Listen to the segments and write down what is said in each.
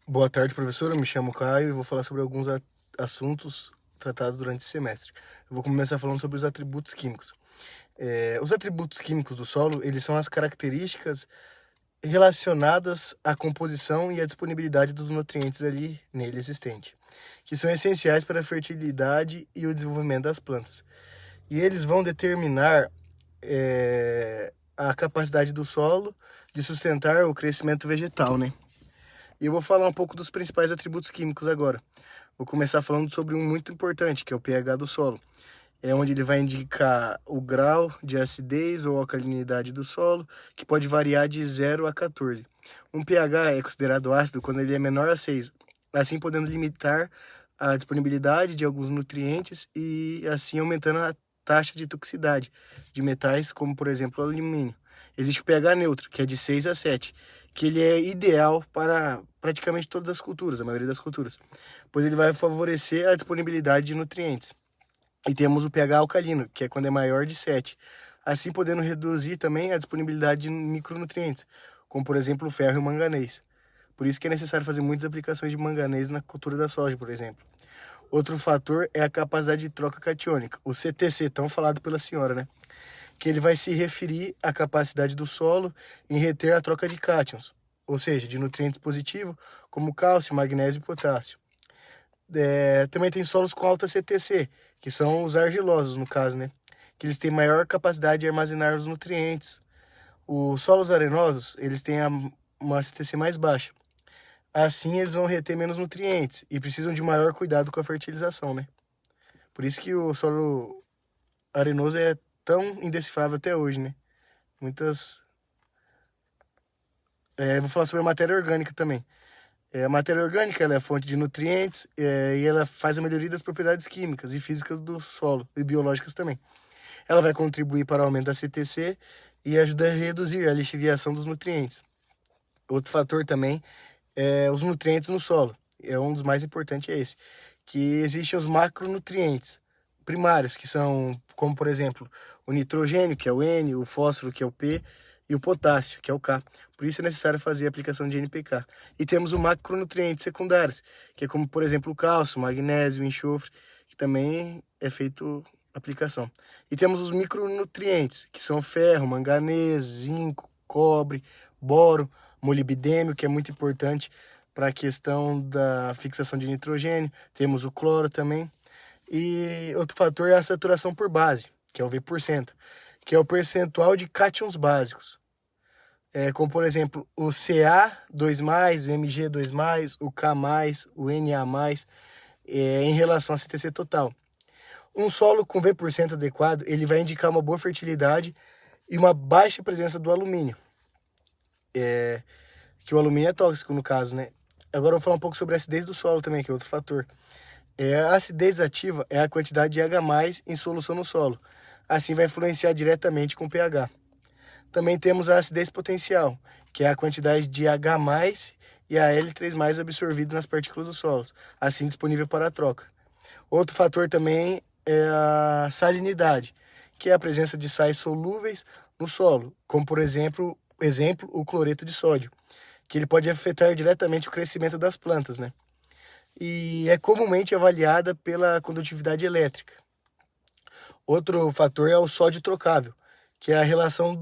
Boa tarde, professor. Eu me chamo Caio e vou falar sobre alguns assuntos tratados durante esse semestre. Eu vou começar falando sobre os atributos químicos. Os atributos químicos do solo, eles são as características relacionadas à composição e à disponibilidade dos nutrientes ali nele existente, que são essenciais para a fertilidade e o desenvolvimento das plantas. E eles vão determinar a capacidade do solo de sustentar o crescimento vegetal, né? E eu vou falar um pouco dos principais atributos químicos agora. Vou começar falando sobre um muito importante, que é o pH do solo. É onde ele vai indicar o grau de acidez ou alcalinidade do solo, que pode variar de 0 a 14. Um pH é considerado ácido quando ele é menor a 6, assim podendo limitar a disponibilidade de alguns nutrientes e assim aumentando a taxa de toxicidade de metais, como por exemplo o alumínio. Existe o pH neutro, que é de 6 a 7, que ele é ideal para praticamente todas as culturas, a maioria das culturas, pois ele vai favorecer a disponibilidade de nutrientes. E temos o pH alcalino, que é quando é maior de 7, assim podendo reduzir também a disponibilidade de micronutrientes, como por exemplo o ferro e o manganês. Por isso que é necessário fazer muitas aplicações de manganês na cultura da soja, por exemplo. Outro fator é a capacidade de troca catiônica, o CTC, tão falado pela senhora, né? Que ele vai se referir à capacidade do solo em reter a troca de cátions, ou seja, de nutrientes positivos, como cálcio, magnésio e potássio. Também tem solos com alta CTC, que são os argilosos, no caso, né? Que eles têm maior capacidade de armazenar os nutrientes. Os solos arenosos, eles têm uma CTC mais baixa. Assim, eles vão reter menos nutrientes e precisam de maior cuidado com a fertilização, né? Por isso que o solo arenoso é tão indecifrável até hoje, né? Muitas. Vou falar sobre a matéria orgânica também. A matéria orgânica ela é fonte de nutrientes e ela faz a melhoria das propriedades químicas e físicas do solo e biológicas também. Ela vai contribuir para o aumento da CTC e ajuda a reduzir a lixiviação dos nutrientes. Outro fator também é os nutrientes no solo. Um dos mais importantes é esse, que existem os macronutrientes primários, que são, como por exemplo, o nitrogênio, que é o N, o fósforo, que é o P, e o potássio, que é o K. Por isso é necessário fazer a aplicação de NPK. E temos os macronutrientes secundários, que é como, por exemplo, o cálcio, o magnésio, o enxofre, que também é feito aplicação. E temos os micronutrientes, que são ferro, manganês, zinco, cobre, boro, molibdênio, que é muito importante para a questão da fixação de nitrogênio. Temos o cloro também. E outro fator é a saturação por base, que é o V%, que é o percentual de cátions básicos. Como, por exemplo, o Ca2+, o Mg2+, o K+, o Na+, em relação à CTC total. Um solo com V% adequado, ele vai indicar uma boa fertilidade e uma baixa presença do alumínio. Que o alumínio é tóxico no caso, né? Agora eu vou falar um pouco sobre a acidez do solo também, que é outro fator. A acidez ativa é a quantidade de H+ em solução no solo. Assim vai influenciar diretamente com o pH. Também temos a acidez potencial, que é a quantidade de H+ e a L3+ absorvido nas partículas dos solos, assim disponível para a troca. Outro fator também é a salinidade, que é a presença de sais solúveis no solo, como por exemplo o cloreto de sódio, que ele pode afetar diretamente o crescimento das plantas, né? E é comumente avaliada pela condutividade elétrica. Outro fator é o sódio trocável, que é a relação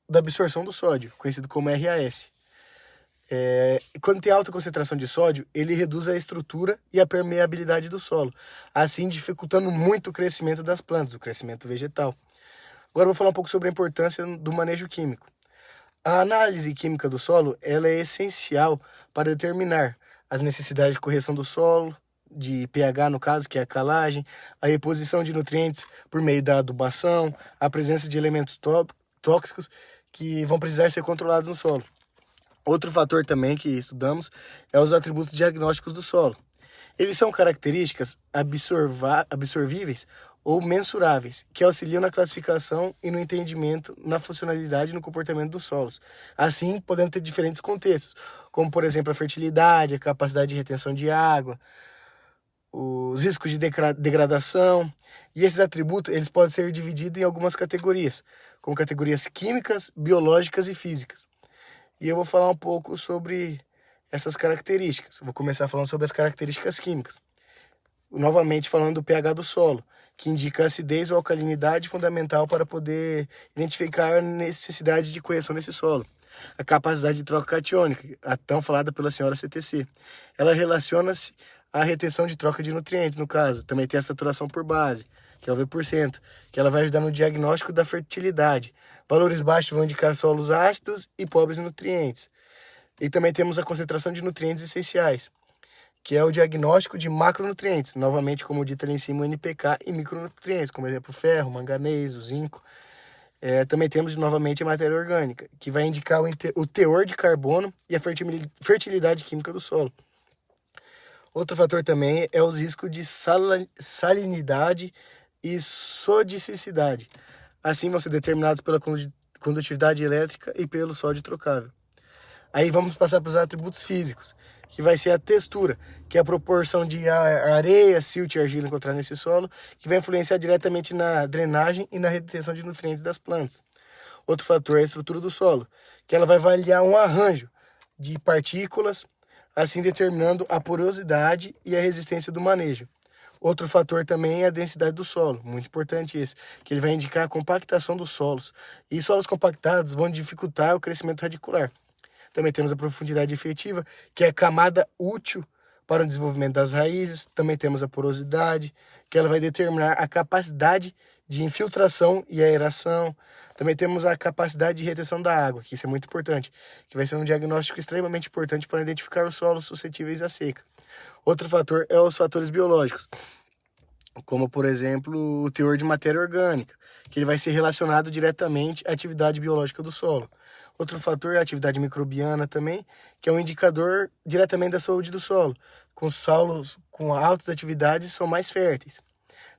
da absorção do sódio, conhecido como RAS. Quando tem alta concentração de sódio, ele reduz a estrutura e a permeabilidade do solo, assim dificultando muito o crescimento das plantas, o crescimento vegetal. Agora eu vou falar um pouco sobre a importância do manejo químico. A análise química do solo ela é essencial para determinar as necessidades de correção do solo, de pH no caso, que é a calagem, a reposição de nutrientes por meio da adubação, a presença de elementos tóxicos que vão precisar ser controlados no solo. Outro fator também que estudamos é os atributos diagnósticos do solo. Eles são características absorvíveis ou mensuráveis, que auxiliam na classificação e no entendimento, na funcionalidade e no comportamento dos solos. Assim, podendo ter diferentes contextos, como, por exemplo, a fertilidade, a capacidade de retenção de água, os riscos de degradação. E esses atributos eles podem ser divididos em algumas categorias, como categorias químicas, biológicas e físicas. E eu vou falar um pouco sobre essas características. Vou começar falando sobre as características químicas. Novamente falando do pH do solo, que indica a acidez ou alcalinidade fundamental para poder identificar a necessidade de correção desse solo. A capacidade de troca catiônica, a tão falada pela senhora CTC. Ela relaciona-se à retenção de troca de nutrientes, no caso. Também tem a saturação por base, que é o V%, que ela vai ajudar no diagnóstico da fertilidade. Valores baixos vão indicar solos ácidos e pobres em nutrientes. E também temos a concentração de nutrientes essenciais, que é o diagnóstico de macronutrientes, novamente, como dito ali em cima, o NPK, e micronutrientes, como exemplo, ferro, manganês, o zinco. Também temos, novamente, a matéria orgânica, que vai indicar o teor de carbono e a fertilidade química do solo. Outro fator também é os riscos de salinidade e sodicidade. Assim vão ser determinados pela condutividade elétrica e pelo sódio trocável. Aí vamos passar para os atributos físicos, que vai ser a textura, que é a proporção de areia, silt e argila encontrada nesse solo, que vai influenciar diretamente na drenagem e na retenção de nutrientes das plantas. Outro fator é a estrutura do solo, que ela vai avaliar um arranjo de partículas, assim determinando a porosidade e a resistência do manejo. Outro fator também é a densidade do solo, muito importante esse, que ele vai indicar a compactação dos solos. E solos compactados vão dificultar o crescimento radicular. Também temos a profundidade efetiva, que é a camada útil para o desenvolvimento das raízes. Também temos a porosidade, que ela vai determinar a capacidade de infiltração e aeração. Também temos a capacidade de retenção da água, que isso é muito importante, que vai ser um diagnóstico extremamente importante para identificar os solos suscetíveis à seca. Outro fator é os fatores biológicos, como, por exemplo, o teor de matéria orgânica, que ele vai ser relacionado diretamente à atividade biológica do solo. Outro fator é a atividade microbiana também, que é um indicador diretamente da saúde do solo. Com solos com altas atividades são mais férteis.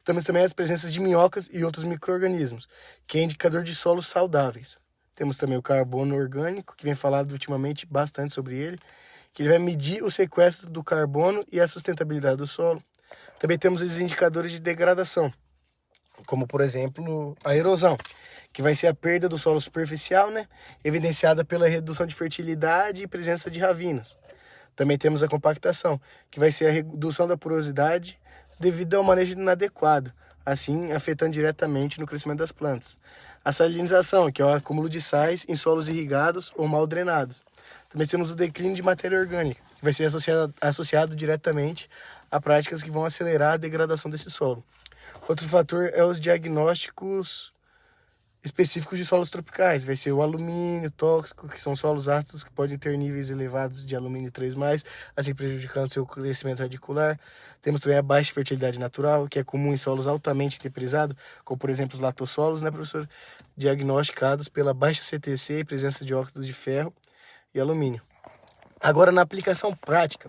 Temos também as presenças de minhocas e outros micro-organismos, que é indicador de solos saudáveis. Temos também o carbono orgânico, que vem falado ultimamente bastante sobre ele, que ele vai medir o sequestro do carbono e a sustentabilidade do solo. Também temos os indicadores de degradação, como, por exemplo, a erosão, que vai ser a perda do solo superficial, evidenciada pela redução de fertilidade e presença de ravinas. Também temos a compactação, que vai ser a redução da porosidade devido ao manejo inadequado, assim afetando diretamente no crescimento das plantas. A salinização, que é o acúmulo de sais em solos irrigados ou mal drenados. Também temos o declínio de matéria orgânica, que vai ser associado diretamente a práticas que vão acelerar a degradação desse solo. Outro fator é os diagnósticos específicos de solos tropicais. Vai ser o alumínio tóxico, que são solos ácidos que podem ter níveis elevados de alumínio 3+, assim prejudicando seu crescimento radicular. Temos também a baixa fertilidade natural, que é comum em solos altamente temperizados, como por exemplo os latossolos, professor? Diagnosticados pela baixa CTC e presença de óxidos de ferro e alumínio. Agora, na aplicação prática,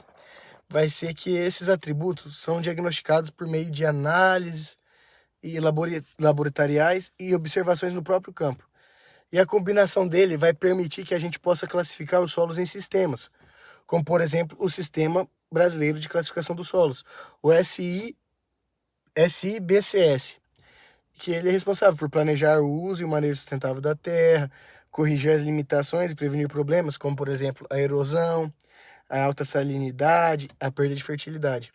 vai ser que esses atributos são diagnosticados por meio de análises e laboratoriais e observações no próprio campo. E a combinação dele vai permitir que a gente possa classificar os solos em sistemas, como, por exemplo, o Sistema Brasileiro de Classificação dos Solos, o SIBCS, que ele é responsável por planejar o uso e o manejo sustentável da terra, corrigir as limitações e prevenir problemas, como, por exemplo, a erosão, a alta salinidade, a perda de fertilidade.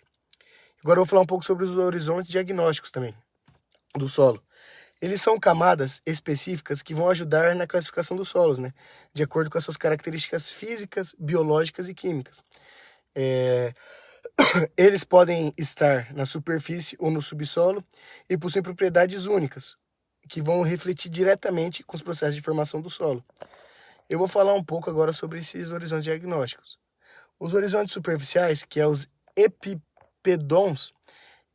Agora eu vou falar um pouco sobre os horizontes diagnósticos também do solo. Eles são camadas específicas que vão ajudar na classificação dos solos, de acordo com as suas características físicas, biológicas e químicas. Eles podem estar na superfície ou no subsolo e possuem propriedades únicas, que vão refletir diretamente com os processos de formação do solo. Eu vou falar um pouco agora sobre esses horizontes diagnósticos. Os horizontes superficiais, que é os epipedons,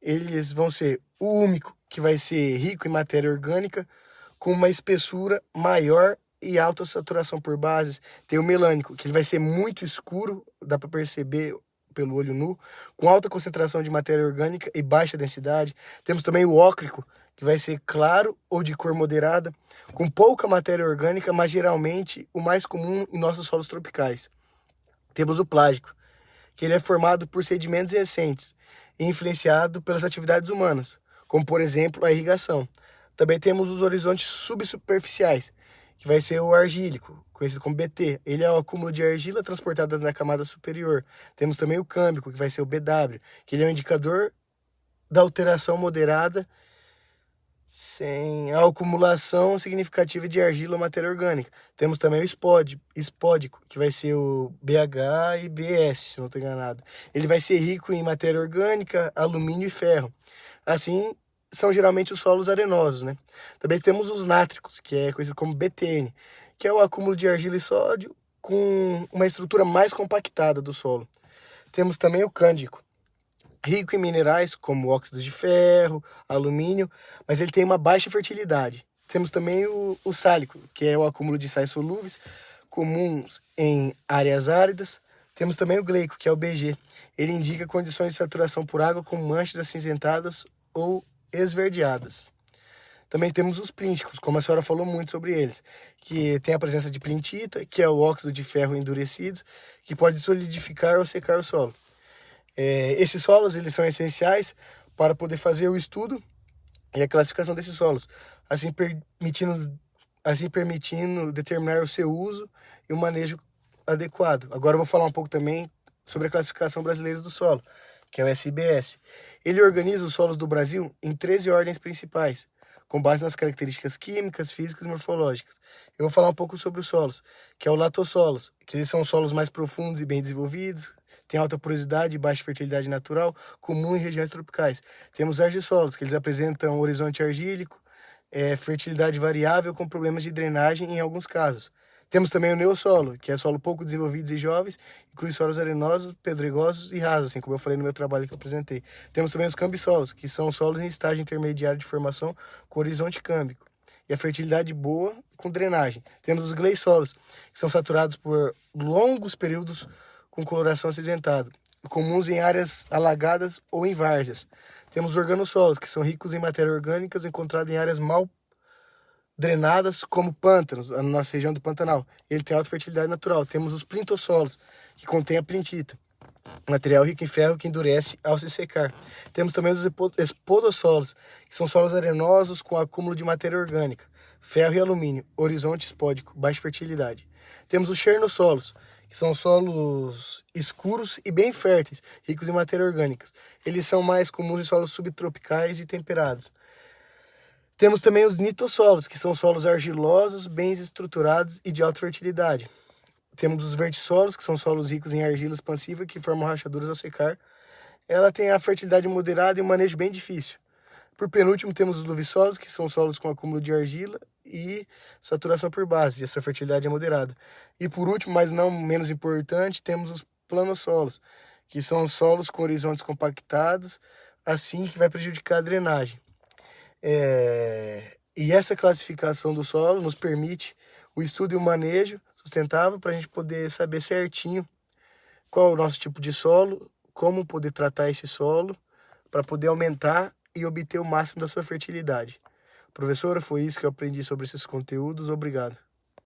eles vão ser o úmico, que vai ser rico em matéria orgânica, com uma espessura maior e alta saturação por bases. Tem o melânico, que ele vai ser muito escuro, dá para perceber pelo olho nu, com alta concentração de matéria orgânica e baixa densidade. Temos também o ócrico, que vai ser claro ou de cor moderada, com pouca matéria orgânica, mas geralmente o mais comum em nossos solos tropicais. Temos o plágico, que ele é formado por sedimentos recentes e influenciado pelas atividades humanas, como por exemplo a irrigação. Também temos os horizontes subsuperficiais, que vai ser o argílico, conhecido como BT. Ele é o acúmulo de argila transportada na camada superior. Temos também o câmbico, que vai ser o BW, que ele é um indicador da alteração moderada sem a acumulação significativa de argila ou matéria orgânica. Temos também o espódico, que vai ser o BH e BS, se não estou enganado. Ele vai ser rico em matéria orgânica, alumínio e ferro. Assim, são geralmente os solos arenosos, né? Também temos os nátricos, que é conhecido como BTN, que é o acúmulo de argila e sódio com uma estrutura mais compactada do solo. Temos também o cândico, rico em minerais como óxidos de ferro, alumínio, mas ele tem uma baixa fertilidade. Temos também o sálico, que é o acúmulo de sais solúveis, comuns em áreas áridas. Temos também o gleico, que é o BG. Ele indica condições de saturação por água com manchas acinzentadas ou esverdeadas. Também temos os plínticos, como a senhora falou muito sobre eles, que tem a presença de plintita, que é o óxido de ferro endurecido, que pode solidificar ou secar o solo. Esses solos eles são essenciais para poder fazer o estudo e a classificação desses solos, assim permitindo determinar o seu uso e o manejo adequado. Agora eu vou falar um pouco também sobre a classificação brasileira do solo, que é o SBS. Ele organiza os solos do Brasil em 13 ordens principais, com base nas características químicas, físicas e morfológicas. Eu vou falar um pouco sobre os solos, que é o latossolos, que eles são solos mais profundos e bem desenvolvidos, tem alta porosidade e baixa fertilidade natural, comum em regiões tropicais. Temos argissolos, que eles apresentam horizonte argílico, fertilidade variável com problemas de drenagem em alguns casos. Temos também o neossolo, que é solo pouco desenvolvidos e jovens, inclui solos arenosos, pedregosos e rasos, assim como eu falei no meu trabalho que eu apresentei. Temos também os cambissolos, que são solos em estágio intermediário de formação com horizonte câmbico e a fertilidade boa com drenagem. Temos os gleissolos, que são saturados por longos períodos com coloração acinzentada, comuns em áreas alagadas ou em várzeas. Temos organossolos, que são ricos em matérias orgânicas, encontrados em áreas mal drenadas, como pântanos, na nossa região do Pantanal. Ele tem alta fertilidade natural. Temos os plintossolos, que contém a plintita, material rico em ferro que endurece ao se secar. Temos também os espodossolos, que são solos arenosos com acúmulo de matéria orgânica, ferro e alumínio, horizonte espódico, baixa fertilidade. Temos os chernossolos, que são solos escuros e bem férteis, ricos em matéria orgânica. Eles são mais comuns em solos subtropicais e temperados. Temos também os nitossolos, que são solos argilosos, bem estruturados e de alta fertilidade. Temos os vertissolos, que são solos ricos em argila expansiva, que formam rachaduras ao secar. Ela tem a fertilidade moderada e um manejo bem difícil. Por penúltimo, temos os luvissolos, que são solos com acúmulo de argila e saturação por base, e essa fertilidade é moderada. E por último, mas não menos importante, temos os planossolos, que são solos com horizontes compactados, assim que vai prejudicar a drenagem. E essa classificação do solo nos permite o estudo e o manejo sustentável para a gente poder saber certinho qual é o nosso tipo de solo, como poder tratar esse solo, para poder aumentar e obter o máximo da sua fertilidade. Professora, foi isso que eu aprendi sobre esses conteúdos. Obrigado.